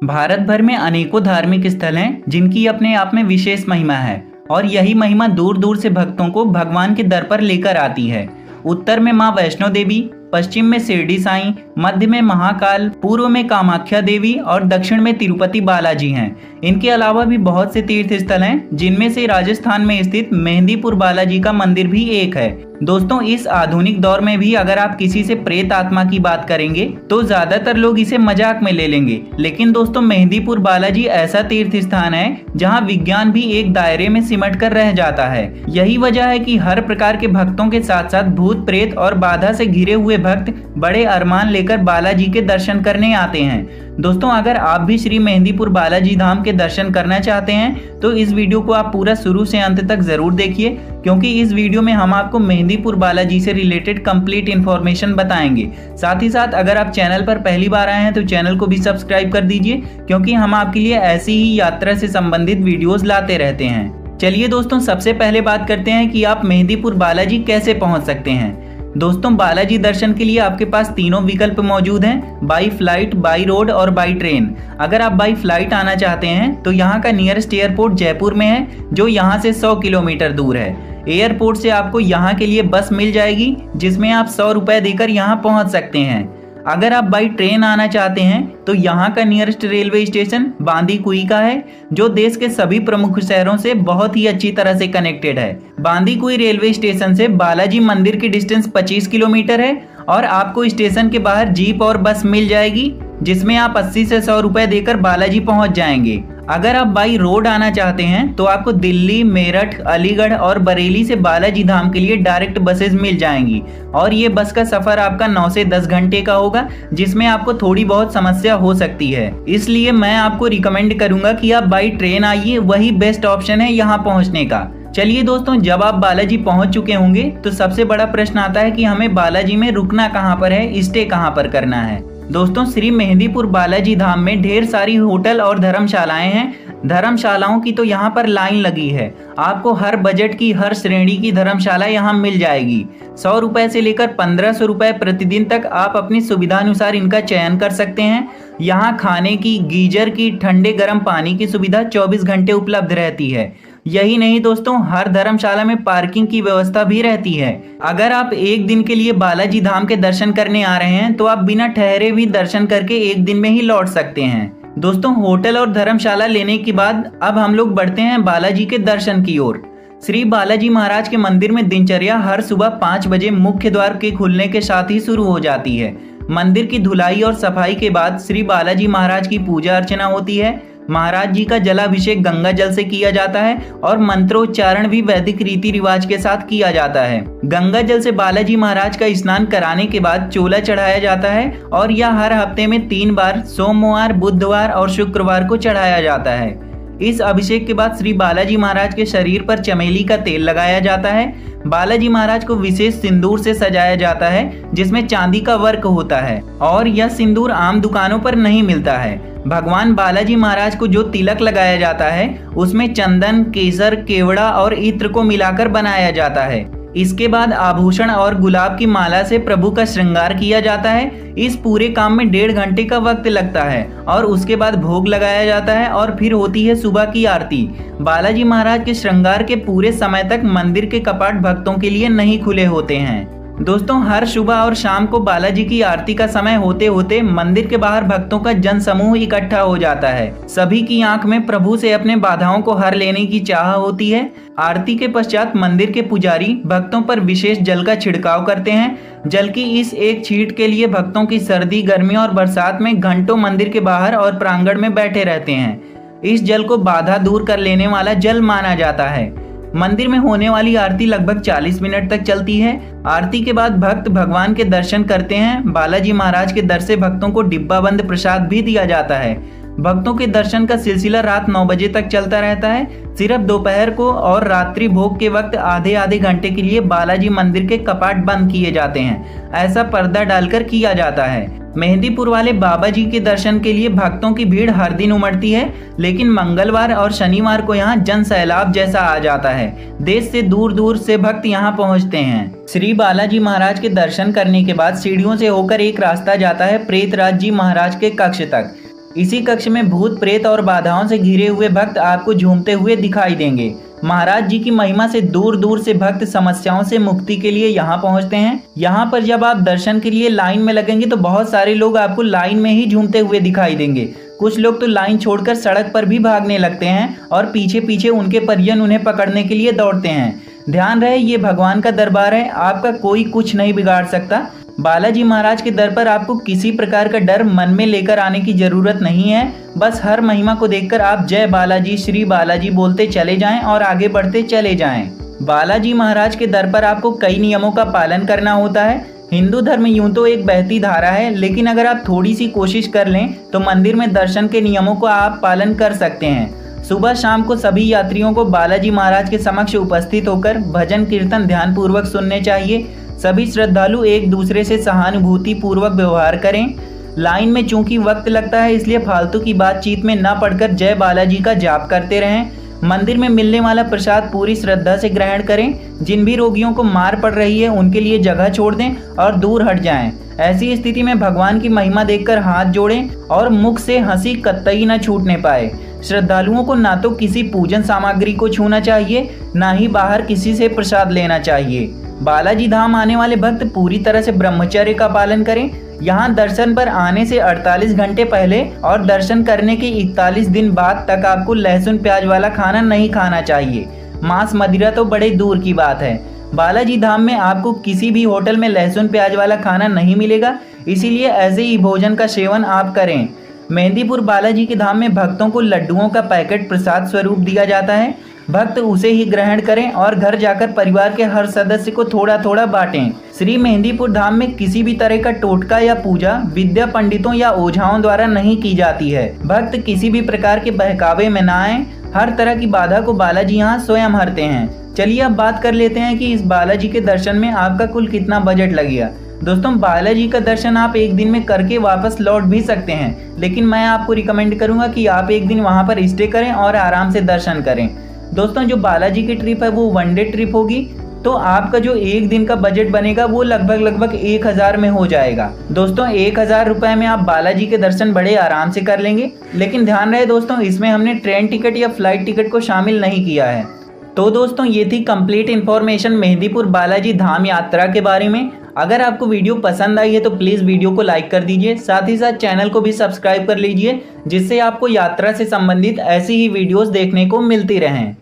भारत भर में अनेकों धार्मिक स्थल हैं जिनकी अपने आप में विशेष महिमा है और यही महिमा दूर दूर से भक्तों को भगवान के दर पर लेकर आती है। उत्तर में मां वैष्णो देवी, पश्चिम में शिरडी साईं, मध्य में महाकाल, पूर्व में कामाख्या देवी और दक्षिण में तिरुपति बालाजी हैं। इनके अलावा भी बहुत से तीर्थ स्थल हैं जिनमें से राजस्थान में स्थित मेहंदीपुर बालाजी का मंदिर भी एक है। दोस्तों, इस आधुनिक दौर में भी अगर आप किसी से प्रेत आत्मा की बात करेंगे तो ज्यादातर लोग इसे मजाक में ले लेंगे, लेकिन दोस्तों मेहंदीपुर बालाजी ऐसा तीर्थ स्थान है जहां विज्ञान भी एक दायरे में सिमट कर रह जाता है। यही वजह है कि हर प्रकार के भक्तों के साथ साथ भूत प्रेत और बाधा से घिरे हुए भक्त बड़े अरमान लेकर बालाजी के दर्शन करने आते हैं। दोस्तों, अगर आप भी श्री मेहंदीपुर बालाजी धाम के दर्शन करना चाहते हैं तो इस वीडियो को आप पूरा शुरू से अंत तक जरूर देखिए, क्योंकि इस वीडियो में हम आपको मेहंदीपुर बालाजी से रिलेटेड कंप्लीट इन्फॉर्मेशन बताएंगे। साथ ही साथ अगर आप चैनल पर पहली बार आए हैं तो चैनल को भी सब्सक्राइब कर दीजिए, क्योंकि हम आपके लिए ऐसी ही यात्रा से संबंधित वीडियोस लाते रहते हैं। चलिए दोस्तों, सबसे पहले बात करते हैं कि आप मेहंदीपुर बालाजी कैसे पहुंच सकते हैं। दोस्तों, बालाजी दर्शन के लिए आपके पास तीनों विकल्प मौजूद हैं, बाई फ्लाइट, बाई रोड और बाई ट्रेन। अगर आप बाई फ्लाइट आना चाहते हैं तो यहाँ का नियरेस्ट एयरपोर्ट जयपुर में है, जो यहाँ से 100 किलोमीटर दूर है। एयरपोर्ट से आपको यहाँ के लिए बस मिल जाएगी, जिसमें आप 100 रुपए देकर यहाँ पहुँच सकते हैं। अगर आप बाई ट्रेन आना चाहते हैं तो यहाँ का नियरेस्ट रेलवे स्टेशन बांदीकुई का है, जो देश के सभी प्रमुख शहरों से बहुत ही अच्छी तरह से कनेक्टेड है। बांदीकुई रेलवे स्टेशन से बालाजी मंदिर की डिस्टेंस 25 किलोमीटर है और आपको स्टेशन के बाहर जीप और बस मिल जाएगी, जिसमें आप 80 से 100 रुपए देकर बालाजी पहुंच जाएंगे। अगर आप बाई रोड आना चाहते हैं तो आपको दिल्ली, मेरठ, अलीगढ़ और बरेली से बालाजी धाम के लिए डायरेक्ट बसेस मिल जाएंगी और ये बस का सफर आपका 9 से 10 घंटे का होगा, जिसमें आपको थोड़ी बहुत समस्या हो सकती है। इसलिए मैं आपको रिकमेंड करूंगा कि आप बाई ट्रेन आइए, वही बेस्ट ऑप्शन है यहाँ पहुँचने का। चलिए दोस्तों, जब आप बालाजी पहुंच चुके होंगे तो सबसे बड़ा प्रश्न आता है कि हमें बालाजी में रुकना कहाँ पर है, स्टे कहाँ पर करना है। दोस्तों, श्री मेहंदीपुर बालाजी धाम में ढेर सारी होटल और धर्मशालाएं हैं। धर्मशालाओं की तो यहाँ पर लाइन लगी है। आपको हर बजट की, हर श्रेणी की धर्मशाला यहाँ मिल जाएगी। 100 रुपए से लेकर 1500 रुपए प्रतिदिन तक आप अपनी सुविधानुसार इनका चयन कर सकते हैं। यहाँ खाने की, गीजर की, ठंडे गर्म पानी की सुविधा 24 घंटे उपलब्ध रहती है। यही नहीं दोस्तों, हर धर्मशाला में पार्किंग की व्यवस्था भी रहती है। अगर आप एक दिन के लिए बालाजी धाम के दर्शन करने आ रहे हैं तो आप बिना ठहरे भी दर्शन करके एक दिन में ही लौट सकते हैं। दोस्तों, होटल और धर्मशाला लेने के बाद अब हम लोग बढ़ते हैं बालाजी के दर्शन की ओर। श्री बालाजी महाराज के मंदिर में दिनचर्या हर सुबह 5 बजे मुख्य द्वार के खुलने के साथ ही शुरू हो जाती है। मंदिर की धुलाई और सफाई के बाद श्री बालाजी महाराज की पूजा अर्चना होती है। महाराज जी का जलाभिषेक गंगा जल से किया जाता है और मंत्रोच्चारण भी वैदिक रीति रिवाज के साथ किया जाता है। गंगा जल से बालाजी महाराज का स्नान कराने के बाद चोला चढ़ाया जाता है और यह हर हफ्ते में 3 बार सोमवार, बुधवार और शुक्रवार को चढ़ाया जाता है। इस अभिषेक के बाद श्री बालाजी महाराज के शरीर पर चमेली का तेल लगाया जाता है। बालाजी महाराज को विशेष सिंदूर से सजाया जाता है, जिसमें चांदी का वर्क होता है और यह सिंदूर आम दुकानों पर नहीं मिलता है। भगवान बालाजी महाराज को जो तिलक लगाया जाता है उसमें चंदन, केसर, केवड़ा और इत्र को मिलाकर बनाया जाता है। इसके बाद आभूषण और गुलाब की माला से प्रभु का श्रृंगार किया जाता है। इस पूरे काम में 1.5 घंटे का वक्त लगता है और उसके बाद भोग लगाया जाता है और फिर होती है सुबह की आरती। बालाजी महाराज के श्रृंगार के पूरे समय तक मंदिर के कपाट भक्तों के लिए नहीं खुले होते हैं। दोस्तों, हर सुबह और शाम को बालाजी की आरती का समय होते होते मंदिर के बाहर भक्तों का जन समूह इकट्ठा हो जाता है। सभी की आंख में प्रभु से अपने बाधाओं को हर लेने की चाह होती है। आरती के पश्चात मंदिर के पुजारी भक्तों पर विशेष जल का छिड़काव करते हैं। जल की इस एक छींट के लिए भक्तों की सर्दी, गर्मी और बरसात में घंटों मंदिर के बाहर और प्रांगण में बैठे रहते हैं। इस जल को बाधा दूर कर लेने वाला जल माना जाता है। मंदिर में होने वाली आरती लगभग 40 मिनट तक चलती है। आरती के बाद भक्त भगवान के दर्शन करते हैं। बालाजी महाराज के दर से भक्तों को डिब्बा बंद प्रसाद भी दिया जाता है। भक्तों के दर्शन का सिलसिला रात 9 बजे तक चलता रहता है। सिर्फ दोपहर को और रात्रि भोग के वक्त आधे आधे घंटे के लिए बालाजी मंदिर के कपाट बंद किए जाते हैं। ऐसा पर्दा डालकर किया जाता है। मेहंदीपुर वाले बाबा जी के दर्शन के लिए भक्तों की भीड़ हर दिन उमड़ती है, लेकिन मंगलवार और शनिवार को यहाँ जन सैलाब जैसा आ जाता है। देश से दूर दूर से भक्त यहाँ पहुँचते हैं। श्री बालाजी महाराज के दर्शन करने के बाद सीढ़ियों से होकर एक रास्ता जाता है प्रेतराज जी महाराज के कक्ष तक। इसी कक्ष में भूत प्रेत और बाधाओं से घिरे हुए भक्त आपको झूमते हुए दिखाई देंगे। महाराज जी की महिमा से दूर दूर से भक्त समस्याओं से मुक्ति के लिए यहाँ पहुँचते हैं। यहाँ पर जब आप दर्शन के लिए लाइन में लगेंगे तो बहुत सारे लोग आपको लाइन में ही झूमते हुए दिखाई देंगे। कुछ लोग तो लाइन छोड़कर सड़क पर भी भागने लगते हैं और पीछे पीछे उनके परिजन उन्हें पकड़ने के लिए दौड़ते हैं। ध्यान रहे, ये भगवान का दरबार है, आपका कोई कुछ नहीं बिगाड़ सकता। बालाजी महाराज के दर पर आपको किसी प्रकार का डर मन में लेकर आने की जरूरत नहीं है। बस हर महिमा को देखकर आप जय बालाजी, श्री बालाजी बोलते चले जाएं और आगे बढ़ते चले जाएं। बालाजी महाराज के दर पर आपको कई नियमों का पालन करना होता है। हिंदू धर्म यूं तो एक बहती धारा है, लेकिन अगर आप थोड़ी सी कोशिश कर लें तो मंदिर में दर्शन के नियमों को आप पालन कर सकते हैं। सुबह शाम को सभी यात्रियों को बालाजी महाराज के समक्ष उपस्थित होकर भजन कीर्तन ध्यान पूर्वक सुनने चाहिए। सभी श्रद्धालु एक दूसरे से सहानुभूति पूर्वक व्यवहार करें। लाइन में चूंकि वक्त लगता है, इसलिए फालतू की बातचीत में न पड़कर जय बालाजी का जाप करते रहें। मंदिर में मिलने वाला प्रसाद पूरी श्रद्धा से ग्रहण करें। जिन भी रोगियों को मार पड़ रही है उनके लिए जगह छोड़ दें और दूर हट जाएं। ऐसी स्थिति में भगवान की महिमा देखकर हाथ जोड़ें और मुख से हंसी कतई न छूटने पाए। श्रद्धालुओं को ना तो किसी पूजन सामग्री को छूना चाहिए, ना ही बाहर किसी से प्रसाद लेना चाहिए। बालाजी धाम आने वाले भक्त पूरी तरह से ब्रह्मचर्य का पालन करें। यहाँ दर्शन पर आने से 48 घंटे पहले और दर्शन करने के 41 दिन बाद तक आपको लहसुन प्याज वाला खाना नहीं खाना चाहिए। मांस मदिरा तो बड़े दूर की बात है। बालाजी धाम में आपको किसी भी होटल में लहसुन प्याज वाला खाना नहीं मिलेगा, इसीलिए ऐसे ही भोजन का सेवन आप करें। मेहंदीपुर बालाजी के धाम में भक्तों को लड्डुओं का पैकेट प्रसाद स्वरूप दिया जाता है। भक्त उसे ही ग्रहण करें और घर जाकर परिवार के हर सदस्य को थोड़ा थोड़ा बांटें। श्री मेहंदीपुर धाम में किसी भी तरह का टोटका या पूजा विद्या पंडितों या ओझाओं द्वारा नहीं की जाती है। भक्त किसी भी प्रकार के बहकावे में न आए। हर तरह की बाधा को बालाजी यहाँ स्वयं हरते हैं। चलिए अब बात कर लेते हैं कि इस बालाजी के दर्शन में आपका कुल कितना बजट लगेगा। दोस्तों, बालाजी का दर्शन आप एक दिन में करके वापस लौट भी सकते हैं, लेकिन मैं आपको रिकमेंड करूंगा कि आप एक दिन वहां पर स्टे करें और आराम से दर्शन करें। दोस्तों, जो बालाजी की ट्रिप है वो 1 डे ट्रिप होगी, तो आपका जो एक दिन का बजट बनेगा वो लगभग 1000 में हो जाएगा। दोस्तों, 1000 रुपए में आप बालाजी के दर्शन बड़े आराम से कर लेंगे। लेकिन ध्यान रहे दोस्तों, इसमें हमने ट्रेन टिकट या फ्लाइट टिकट को शामिल नहीं किया है। तो दोस्तों, ये थी कंप्लीट इन्फॉर्मेशन मेहंदीपुर बालाजी धाम यात्रा के बारे में। अगर आपको वीडियो पसंद आई है तो प्लीज़ वीडियो को लाइक कर दीजिए, साथ ही साथ चैनल को भी सब्सक्राइब कर लीजिए, जिससे आपको यात्रा से संबंधित ऐसी ही वीडियोस देखने को मिलती रहें।